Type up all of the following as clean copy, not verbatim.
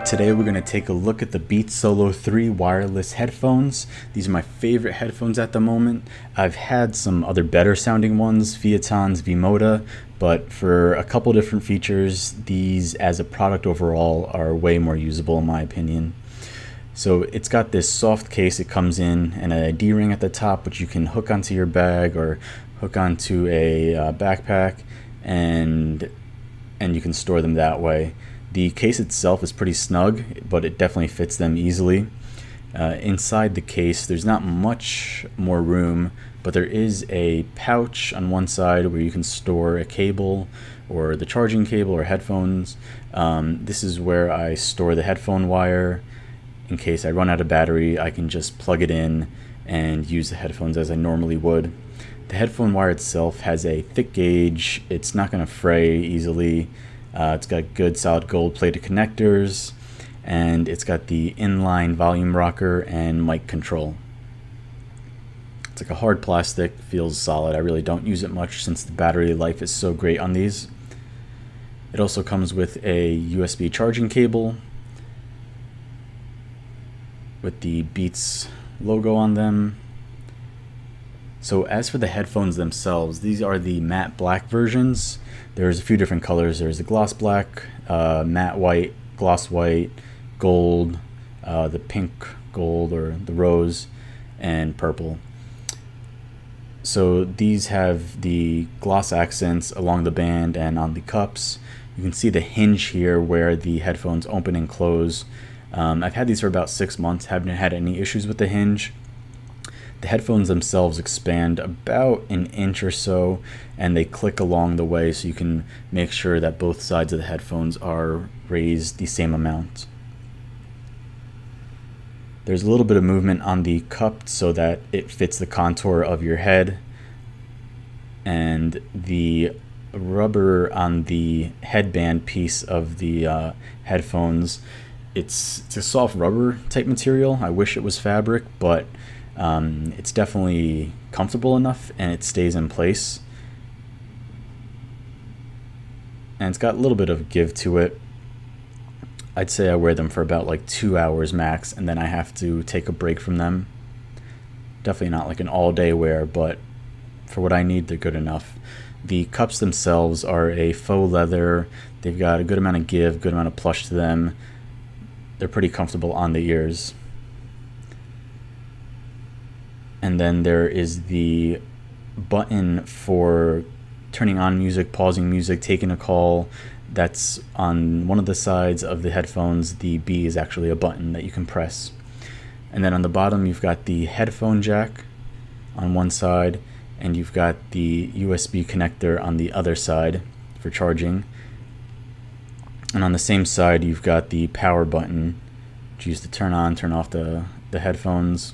Today we're going to take a look at the Beats Solo3 wireless headphones. These are my favorite headphones at the moment. I've had some other better sounding ones, Phiaton's V-Moda, but for a couple different features, these as a product overall are way more usable in my opinion. So it's got this soft case it comes in and a D-ring at the top which you can hook onto your bag or hook onto a backpack and you can store them that way. The case itself is pretty snug, but it definitely fits them easily. Inside the case, there's not much more room, but there is a pouch on one side where you can store a cable or the charging cable or headphones. This is where I store the headphone wire. In case I run out of battery, I can just plug it in and use the headphones as I normally would. The headphone wire itself has a thick gauge. It's not going to fray easily. It's got good solid gold plated connectors, and it's got the inline volume rocker and mic control. It's like a hard plastic, feels solid. I really don't use it much since the battery life is so great on these. It also comes with a USB charging cable with the Beats logo on them. So as for the headphones themselves, these are the matte black versions. There's a few different colors. There's the gloss black, matte white, gloss white, gold, the pink gold or the rose, and purple. So these have the gloss accents along the band and on the cups. You can see the hinge here where the headphones open and close. I've had these for about 6 months, haven't had any issues with the hinge. The headphones themselves expand about an inch or so, and they click along the way so you can make sure that both sides of the headphones are raised the same amount. There's a little bit of movement on the cup so that it fits the contour of your head, and the rubber on the headband piece of the headphones, it's a soft rubber type material. I wish it was fabric, but it's definitely comfortable enough and it stays in place. And it's got a little bit of give to it. I'd say I wear them for about like 2 hours max, and then I have to take a break from them. Definitely not like an all-day wear, but for what I need, they're good enough. The cups themselves are a faux leather. They've got a good amount of give, good amount of plush to them. They're pretty comfortable on the ears. And then there is the button for turning on music, pausing music, taking a call. That's on one of the sides of the headphones. The B is actually a button that you can press. And then on the bottom you've got the headphone jack on one side, and you've got the USB connector on the other side for charging. And on the same side you've got the power button, which you use to turn on, turn off the headphones.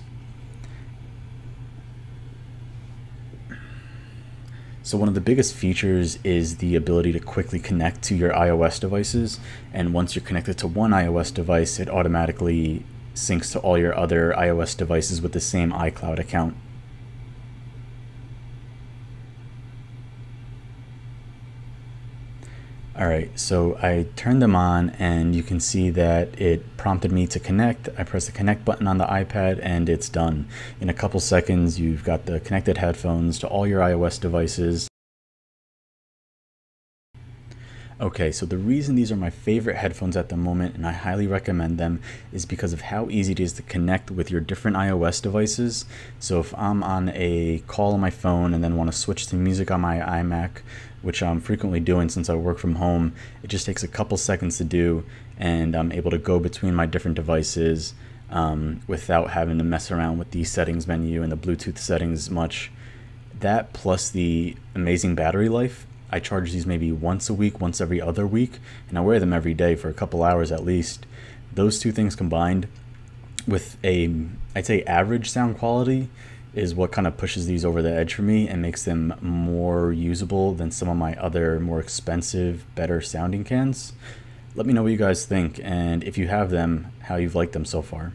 So one of the biggest features is the ability to quickly connect to your iOS devices, and once you're connected to one iOS device, it automatically syncs to all your other iOS devices with the same iCloud account. Alright, so I turned them on and you can see that it prompted me to connect. I press the connect button on the iPad and it's done. In a couple seconds you've got the connected headphones to all your iOS devices. Okay, so the reason these are my favorite headphones at the moment, and I highly recommend them, is because of how easy it is to connect with your different iOS devices. So if I'm on a call on my phone and then want to switch to music on my iMac, which I'm frequently doing since I work from home, it just takes a couple seconds to do, and I'm able to go between my different devices without having to mess around with the settings menu and the Bluetooth settings much. That plus the amazing battery life. I charge these maybe once a week, once every other week, and I wear them every day for a couple hours at least. Those two things combined with I'd say average sound quality is what kind of pushes these over the edge for me and makes them more usable than some of my other more expensive, better sounding cans. Let me know what you guys think, and if you have them, how you've liked them so far.